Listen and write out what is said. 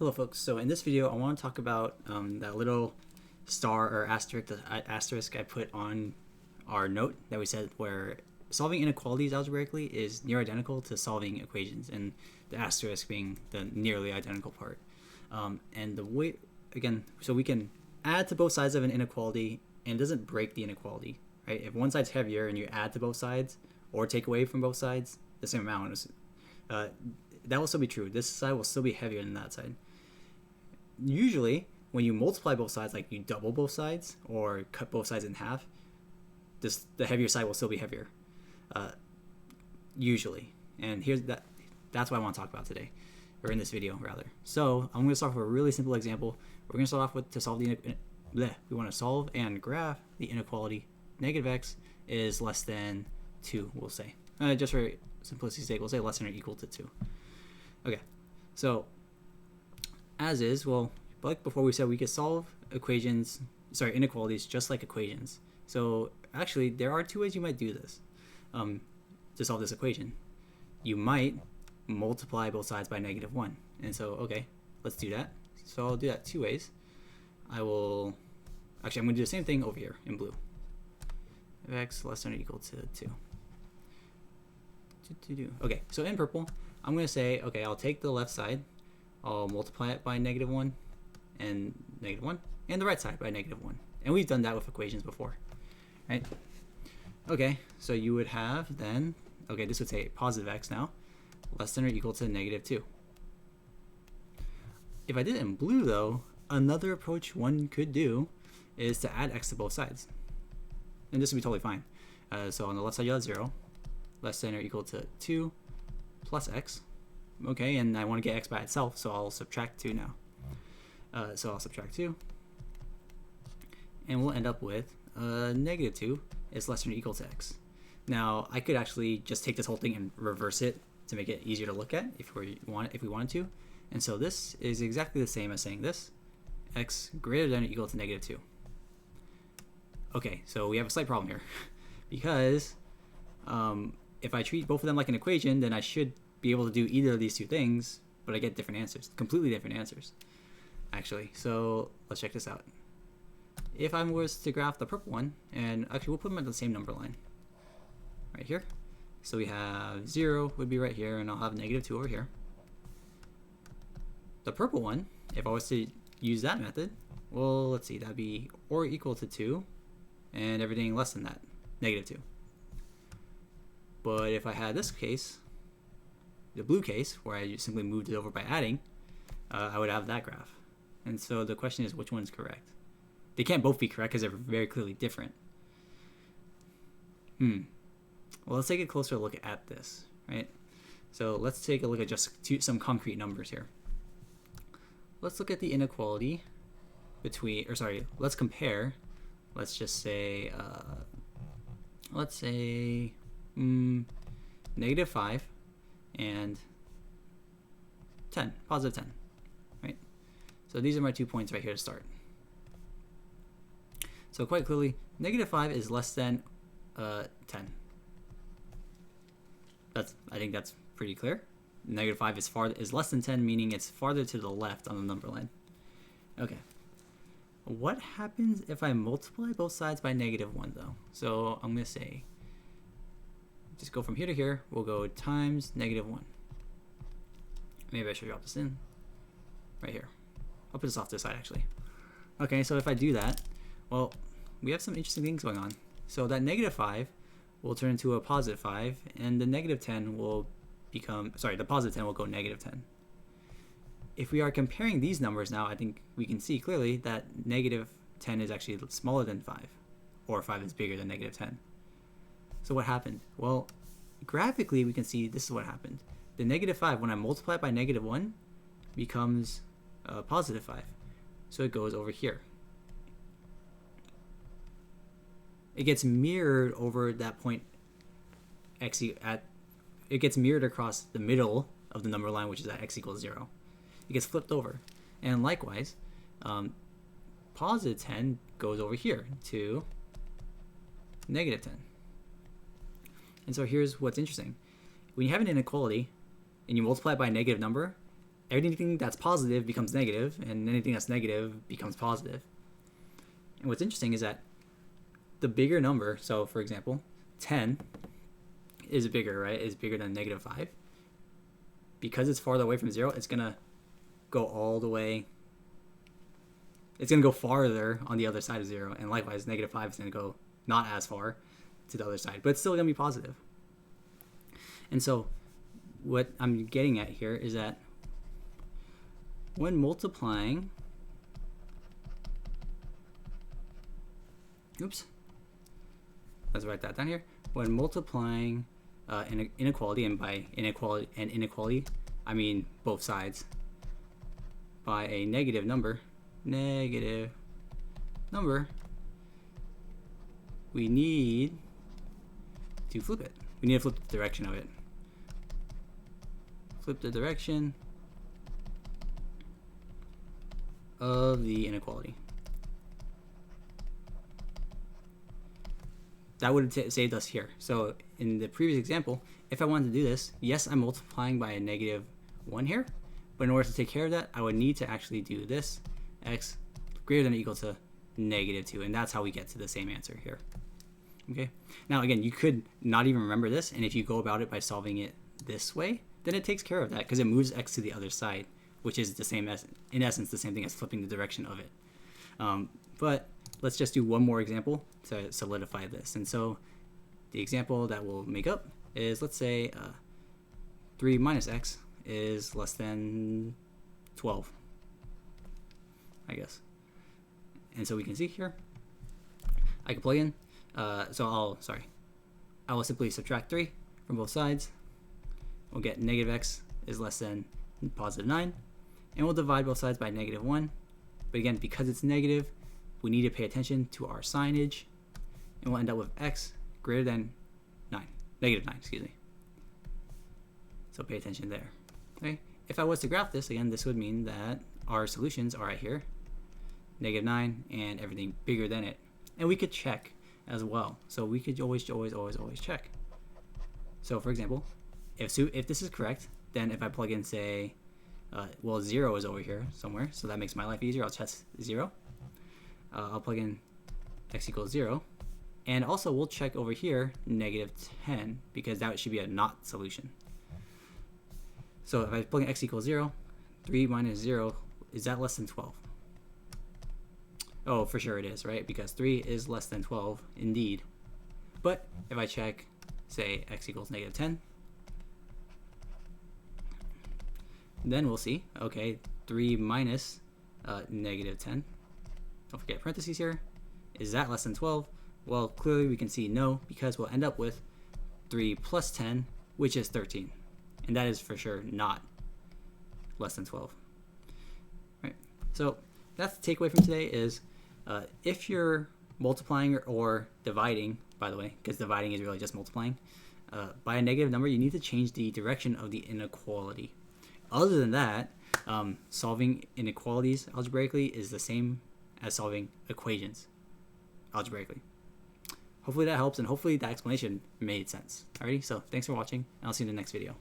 Hello folks, so in this video I want to talk about that little star or asterisk I put on our note that we said where solving inequalities algebraically is near identical to solving equations, and the asterisk being the nearly identical part. And the way, again, so we can add to both sides of an inequality and it doesn't break the inequality, right? If one side's heavier and you add to both sides or take away from both sides the same amount, that will still be true. This side will still be heavier than that side. Usually, when you multiply both sides, like you double both sides or cut both sides in half, the heavier side will still be heavier. Usually. And that's what I want to talk about today, or in this video rather. So I'm going to start with a really simple example. We're going to start off with we want to solve and graph the inequality negative x is less than 2, we'll say. Just for simplicity's sake, we'll say less than or equal to 2. Okay, so as is, well, like before we said, we could solve inequalities just like equations. So actually, there are 2 ways you might do this to solve this equation. You might multiply both sides by -1. And so, okay, let's do that. So I'll do that 2 ways. I'm going to do the same thing over here in blue. If x less than or equal to 2. Okay, so in purple, I'm going to say, okay, I'll take the left side, I'll multiply it by -1 and -1, and the right side by -1. And we've done that with equations before, right? Okay, so you would have then, okay, this would say positive x now, less than or equal to -2. If I did it in blue though, another approach one could do is to add x to both sides. And this would be totally fine. So on the left side you have 0, less than or equal to 2 plus x. Okay, and I want to get x by itself, so I'll subtract 2 now. So I'll subtract 2. And we'll end up with -2 is less than or equal to x. Now, I could actually just take this whole thing and reverse it to make it easier to look at if we wanted to. And so this is exactly the same as saying this, x greater than or equal to -2. Okay, so we have a slight problem here because if I treat both of them like an equation, then I should be able to do either of these 2 things, but I get different answers, completely different answers, actually. So let's check this out. If I was to graph the purple one, and actually we'll put them at the same number line, right here. So we have 0 would be right here, and I'll have -2 over here. The purple one, if I was to use that method, well, let's see, that'd be or equal to 2, and everything less than that, -2. But if I had this case, the blue case, where I just simply moved it over by adding, I would have that graph. And so the question is, which one's correct? They can't both be correct because they're very clearly different. Well, let's take a closer look at this, right? So let's take a look at just some concrete numbers here. Let's look at the inequality between, let's compare, let's just say, -5 and 10, positive 10, right? So these are my 2 points right here to start. So quite clearly, -5 is less than 10. I think that's pretty clear. -5 is less than 10, meaning it's farther to the left on the number line. Okay. What happens if I multiply both sides by -1 though? So I'm going to say, just go from here to here, we'll go times -1. Maybe I should drop this in right here. I'll put this off to the side actually. Okay, so if I do that, well, we have some interesting things going on. So that -5 will turn into a positive 5, and the -10 will become, the positive 10 will go -10. If we are comparing these numbers now, I think we can see clearly that -10 is actually smaller than 5, or 5 is bigger than -10. So what happened? Well, graphically we can see this is what happened. The -5, when I multiply it by -1, becomes positive 5. So it goes over here. It gets mirrored over that point it gets mirrored across the middle of the number line, which is at x equals 0. It gets flipped over. And likewise, positive 10 goes over here to -10. And so here's what's interesting. When you have an inequality and you multiply it by a negative number, anything that's positive becomes negative, and anything that's negative becomes positive. And what's interesting is that the bigger number, so for example, 10 is bigger, right? Is bigger than negative 5. Because it's farther away from 0, it's going to go all the way. It's going to go farther on the other side of 0. And likewise, negative 5 is going to go not as far to the other side. But it's still going to be positive. And so what I'm getting at here is that when multiplying, let's write that down here. When multiplying an inequality, and by inequality, I mean both sides, by a negative number, we need to flip it. We need to flip the direction of it. Flip the direction of the inequality. That would have saved us here. So in the previous example, if I wanted to do this, yes, I'm multiplying by a negative 1 here, but in order to take care of that, I would need to actually do this, x greater than or equal to negative 2, and that's how we get to the same answer here. Okay. Now again, you could not even remember this, and if you go about it by solving it this way, then it takes care of that because it moves x to the other side, which is the same as, in essence, the same thing as flipping the direction of it. But let's just do one more example to solidify this. And so the example that we'll make up is, let's say 3 minus x is less than 12, I guess. And so we can see here, I can plug in, I will simply subtract 3 from both sides. We'll get negative x is less than positive 9, and we'll divide both sides by negative 1. But again, because it's negative, we need to pay attention to our signage, and we'll end up with x greater than 9, negative 9, excuse me. So pay attention there. Okay. If I was to graph this, again, this would mean that our solutions are right here, negative 9 and everything bigger than it. And we could check as well. So we could always check. So for example, if this is correct, then if I plug in, say, 0 is over here somewhere, so that makes my life easier. I'll test 0. I'll plug in x equals 0. And also we'll check over here negative 10, because that should be a not solution. So if I plug in x equals 0, 3 minus 0, is that less than 12? Oh, for sure it is, right? Because 3 is less than 12, indeed. But if I check, say, x equals negative 10, then we'll see, okay, 3 minus negative 10, don't forget parentheses here, is that less than 12? Well, clearly we can see no, because we'll end up with 3 plus 10, which is 13. And that is for sure not less than 12. Right. So that's the takeaway from today is if you're multiplying or dividing, by the way, because dividing is really just multiplying, by a negative number, you need to change the direction of the inequality. Other than that, solving inequalities algebraically is the same as solving equations algebraically. Hopefully that helps, and hopefully that explanation made sense. Alrighty, so thanks for watching, and I'll see you in the next video.